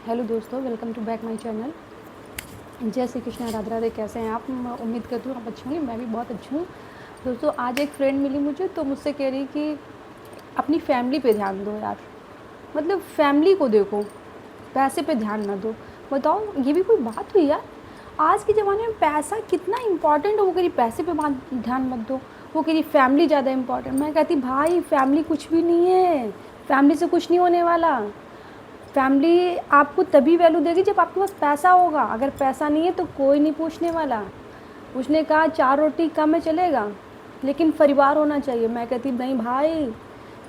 Hello दोस्तों, welcome to back my channel. जय श्री कृष्ण, राधे राधे। कैसे हैं आप? उम्मीद करती हूँ आप अच्छे होंगे। मैं भी बहुत अच्छी हूँ। दोस्तों, आज एक फ्रेंड मिली मुझे, तो मुझसे कह रही कि अपनी फैमिली पे ध्यान दो यार। मतलब फैमिली को देखो, पैसे पे ध्यान ना दो। बताओ, ये भी कोई बात हुई यार? आज के ज़माने में पैसा कितना इम्पॉर्टेंट है। वो कह रही पैसे पे ध्यान मत दो, वो कह रही फैमिली ज़्यादा इम्पॉर्टेंट। मैं कहती भाई, फैमिली कुछ भी नहीं है। फैमिली से कुछ नहीं होने वाला। फैमिली आपको तभी वैल्यू देगी जब आपके पास पैसा होगा। अगर पैसा नहीं है तो कोई नहीं पूछने वाला। उसने कहा 4 रोटी कम है चलेगा, लेकिन परिवार होना चाहिए। मैं कहती नहीं भाई,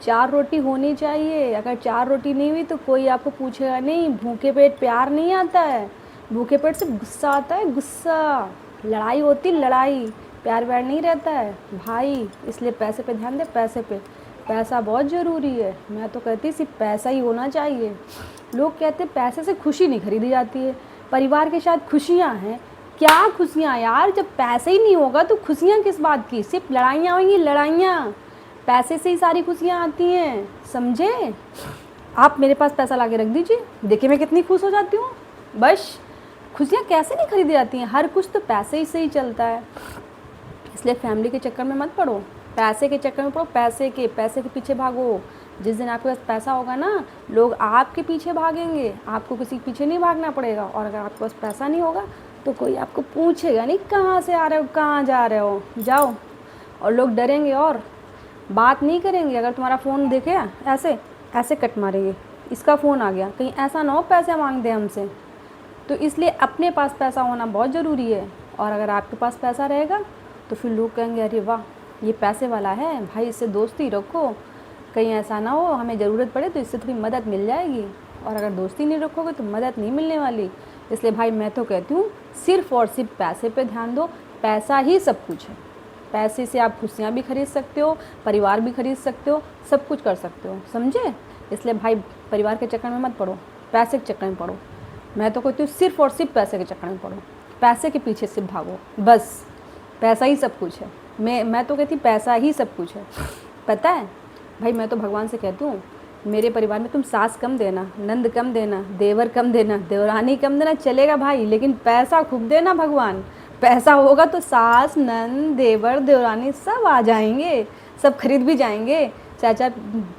4 रोटी होनी चाहिए। अगर 4 रोटी नहीं हुई तो कोई आपको पूछेगा नहीं। भूखे पेट प्यार नहीं आता है, भूखे पेट से गुस्सा आता है, गुस्सा। लड़ाई होती लड़ाई, प्यार व्यार नहीं रहता है भाई। इसलिए पैसे पे ध्यान दे, पैसे पे। पैसा बहुत ज़रूरी है। मैं तो कहती सिर्फ पैसा ही होना चाहिए। लोग कहते हैं पैसे से खुशी नहीं खरीदी जाती है। परिवार के साथ खुशियाँ हैं। क्या खुशियाँ यार, जब पैसे ही नहीं होगा तो खुशियाँ किस बात की? सिर्फ लड़ाइयाँ होंगी, लड़ाइयाँ। पैसे से ही सारी खुशियाँ आती हैं, समझे? आप मेरे पास पैसा ला के रख दीजिए, देखिए मैं कितनी खुश हो जाती हूँ। बस, खुशियाँ कैसे नहीं खरीदी जाती हैं? हर कुछ तो पैसे ही से ही चलता है। इसलिए फैमिली के चक्कर में मत पड़ो, पैसे के चक्कर में पड़ो। पैसे के पीछे भागो। जिस दिन आपके पास पैसा होगा ना, लोग आपके पीछे भागेंगे। आपको किसी के पीछे नहीं भागना पड़ेगा। और अगर आपके पास पैसा नहीं होगा तो कोई आपको पूछेगा नहीं कहाँ से आ रहे हो, कहाँ जा रहे हो, जाओ। और लोग डरेंगे और बात नहीं करेंगे। अगर तुम्हारा फ़ोन देखे ऐसे ऐसे कट मारेंगे, इसका फ़ोन आ गया, कहीं ऐसा ना हो पैसे मांग दे हमसे। तो इसलिए अपने पास पैसा होना बहुत ज़रूरी है। और अगर आपके पास पैसा रहेगा तो फिर लोग कहेंगे अरे वाह, ये पैसे वाला है भाई, इससे दोस्ती रखो। कहीं ऐसा ना हो हमें ज़रूरत पड़े तो इससे थोड़ी मदद मिल जाएगी। और अगर दोस्ती नहीं रखोगे तो मदद नहीं मिलने वाली। इसलिए भाई मैं तो कहती हूँ सिर्फ़ और सिर्फ पैसे पे ध्यान दो। पैसा ही सब कुछ है। पैसे से आप खुशियाँ भी खरीद सकते हो, परिवार भी खरीद सकते हो, सब कुछ कर सकते हो, समझे? इसलिए भाई परिवार के चक्कर में मत पड़ो, पैसे के चक्कर में पड़ो। मैं तो कहती हूँ सिर्फ़ और सिर्फ पैसे के चक्कर में पड़ो। पैसे के पीछे सिर्फ भागो, बस। पैसा ही सब कुछ है। मैं तो कहती पैसा ही सब कुछ है। पता है भाई, मैं तो भगवान से कहती हूँ मेरे परिवार में तुम सास कम देना, नंद कम देना, देवर कम देना, देवरानी कम देना, चलेगा भाई, लेकिन पैसा खूब देना भगवान। पैसा होगा तो सास, नंद, देवर, देवरानी सब आ जाएंगे, सब खरीद भी जाएंगे। चाचा,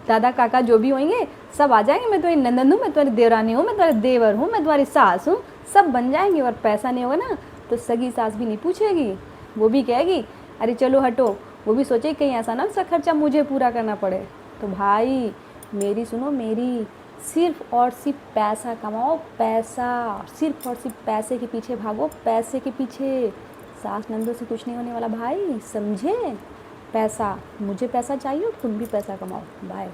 दादा, काका जो भी होंगे सब आ जाएंगे। मैं तुम्हारी नंदन हूँ, मैं तुम्हारी देवरानी हूँ, मैं तुम्हारी देवर हूँ, मैं तुम्हारी सास हूँ, सब बन जाएंगे। और पैसा नहीं होगा ना तो सगी सास भी नहीं पूछेगी। वो भी कहेगी अरे चलो हटो। वो भी सोचे कहीं ऐसा ना उसका खर्चा मुझे पूरा करना पड़े। तो भाई मेरी सुनो, मेरी सिर्फ और सिर्फ पैसा कमाओ, पैसा। सिर्फ और सिर्फ पैसे के पीछे भागो, पैसे के पीछे। सास नंदों से कुछ नहीं होने वाला भाई, समझे? पैसा, मुझे पैसा चाहिए और तुम भी पैसा कमाओ। बाय।